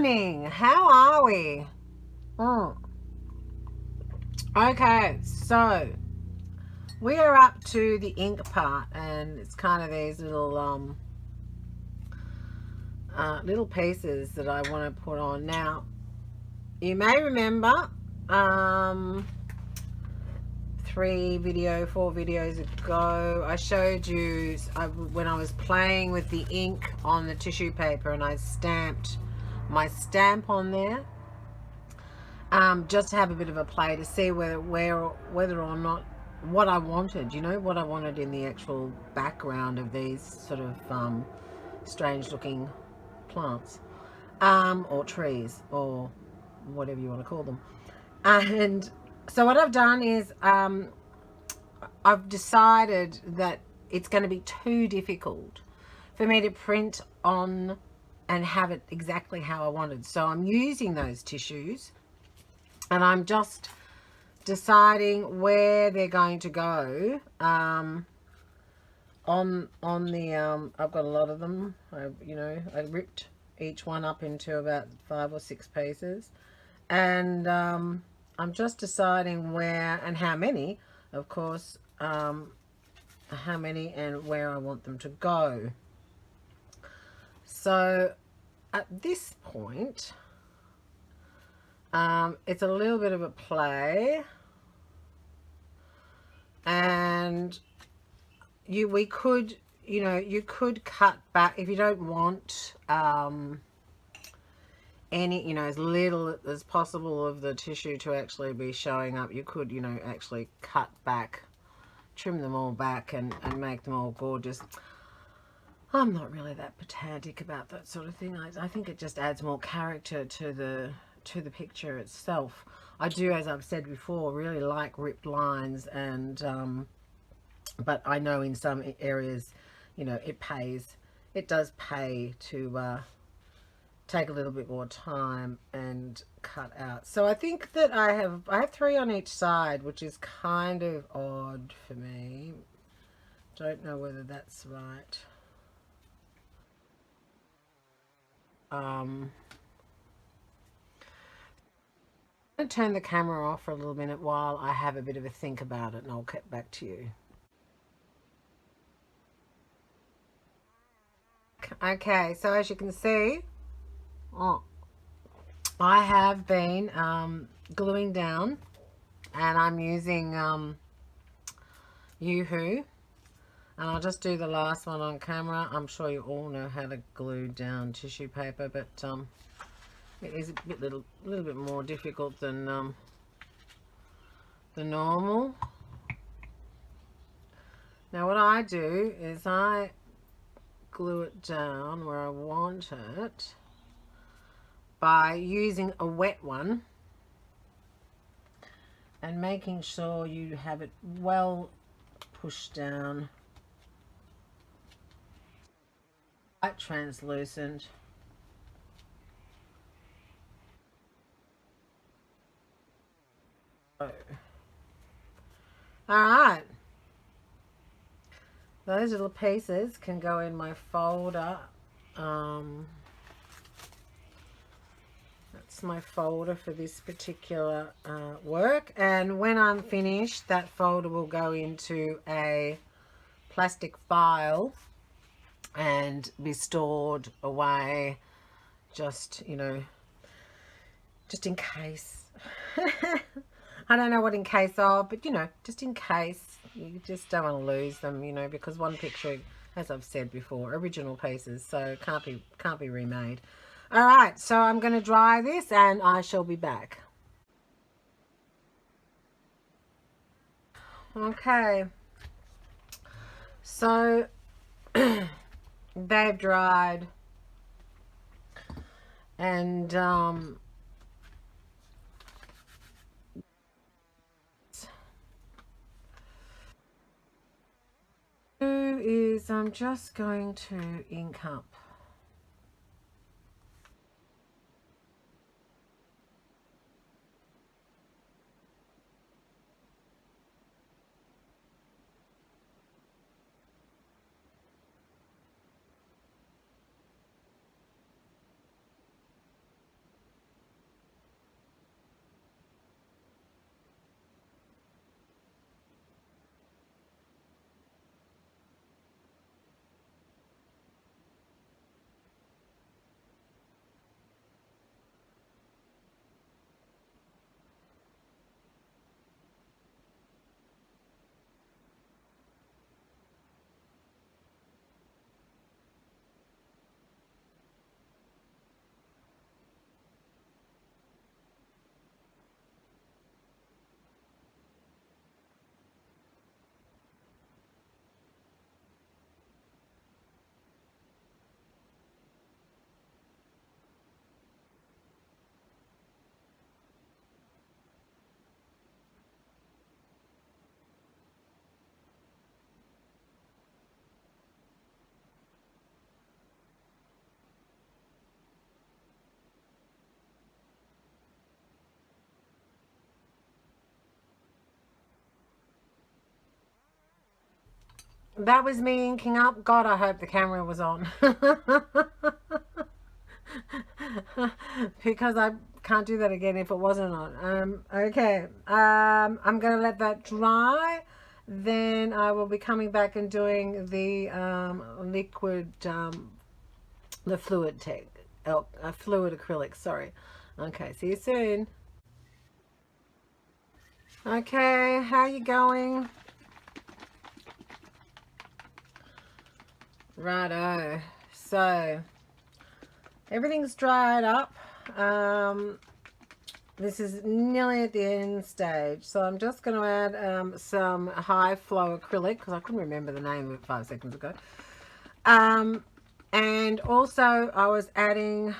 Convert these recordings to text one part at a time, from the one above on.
Morning. How are we? Mm. Okay, so we are up to the ink part, and it's kind of these little pieces that I want to put on. Now, you may remember um, 4 videos ago, I showed you when I was playing with the ink on the tissue paper, and I stamped my stamp on there. Just to have a bit of a play to see whether or not what I wanted, what I wanted in the actual background of these sort of strange looking plants, or trees, or whatever you want to call them. And so what I've done is I've decided that it's going to be too difficult for me to print on and have it exactly how I wanted. So I'm using those tissues, and I'm just deciding where they're going to go on the I've got a lot of them. I ripped each one up into about 5 or 6 pieces, and I'm just deciding where and how many, of course, how many and where I want them to go. So at this point, it's a little bit of a play, and you could cut back if you don't want any, as little as possible of the tissue to actually be showing up. You could, actually cut back, trim them all back, and make them all gorgeous. I'm not really that pedantic about that sort of thing. I think it just adds more character to the picture itself. I do, as I've said before, really like ripped lines, and but I know in some areas, it does pay to take a little bit more time and cut out. So I think that I have 3 on each side, which is kind of odd for me. Don't know whether that's right. I'm going to turn the camera off for a little minute while I have a bit of a think about it, and I'll get back to you. Okay, so as you can see, I have been gluing down, and I'm using Yoo-hoo, and I'll just do the last one on camera. I'm sure you all know how to glue down tissue paper, but it is a little bit more difficult than the normal. Now what I do is I glue it down where I want it by using a wet one and making sure you have it well pushed down, quite translucent. All right, those little pieces can go in my folder. That's my folder for this particular work, and when I'm finished, that folder will go into a plastic file and be stored away, just just in case. I don't know what in case of, but just in case. You just don't want to lose them, because one picture, as I've said before, original pieces, so can't be remade. All right, so I'm going to dry this, and I shall be back. Okay, so they've dried, and is I'm just going to ink up that was me inking up. God, I hope the camera was on. Because I can't do that again if it wasn't on. Okay. I'm going to let that dry. Then I will be coming back and doing the liquid, the fluid fluid acrylic, sorry. Okay, see you soon. Okay, how you going? Righto. So everything's dried up. This is nearly at the end stage, so I'm just going to add some high flow acrylic, because I couldn't remember the name of it 5 seconds ago. And also I was adding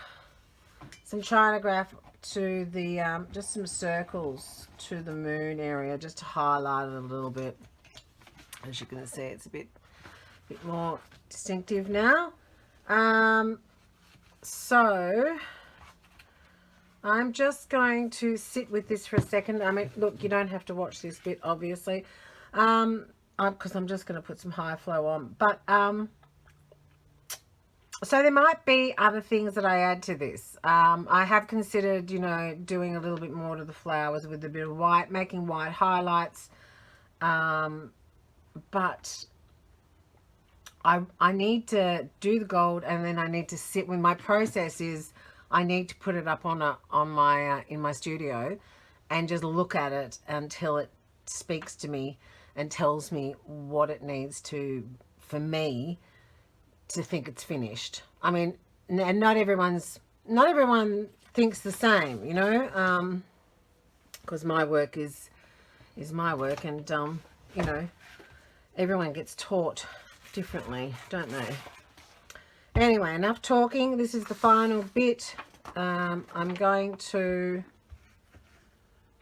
some China graph to the just some circles to the moon area, just to highlight it a little bit. As you can see, it's a bit more distinctive now. So I'm just going to sit with this for a second. I mean, look, you don't have to watch this bit, obviously, because I'm just going to put some high flow on. But so there might be other things that I add to this. I have considered, you know, doing a little bit more to the flowers with a bit of white, making white highlights. But I need to do the gold, and then I need to sit with my process is I need to put it up on my in my studio and just look at it until it speaks to me and tells me what it needs to, for me, to think it's finished. I mean, and not everyone thinks the same, you know, because my work is my work, and you know, everyone gets taught differently, don't they? Anyway, enough talking. This is the final bit. I'm going to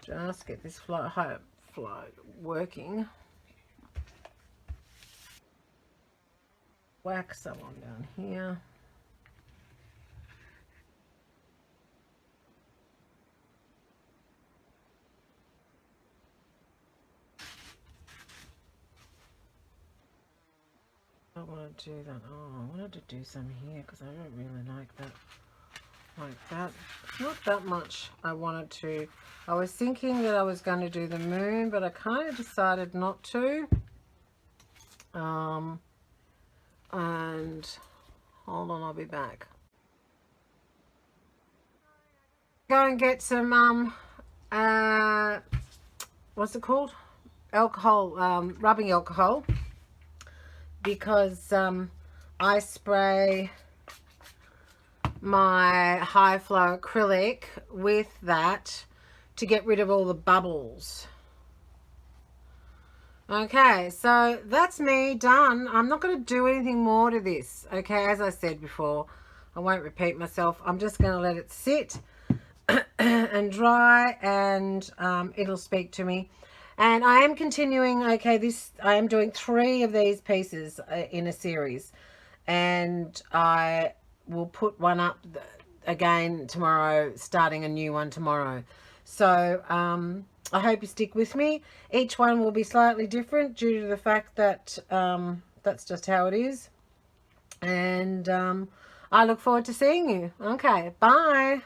just get this flow working. Whack some on down here. I want to do that. Oh, I wanted to do some here because I don't really like that. Like that. Not that much I wanted to. I was thinking that I was going to do the moon, but I kind of decided not to. And hold on, I'll be back. Go and get some what's it called? Alcohol, rubbing alcohol, because I spray my high flow acrylic with that to get rid of all the bubbles. Okay, so that's me done. I'm not going to do anything more to this. Okay, as I said before, I won't repeat myself. I'm just going to let it sit and dry, and it'll speak to me. And I am continuing. Okay, I am doing 3 of these pieces in a series, and I will put one up again tomorrow, starting a new one tomorrow. So I hope you stick with me. Each one will be slightly different due to the fact that that's just how it is. And I look forward to seeing you. Okay, bye.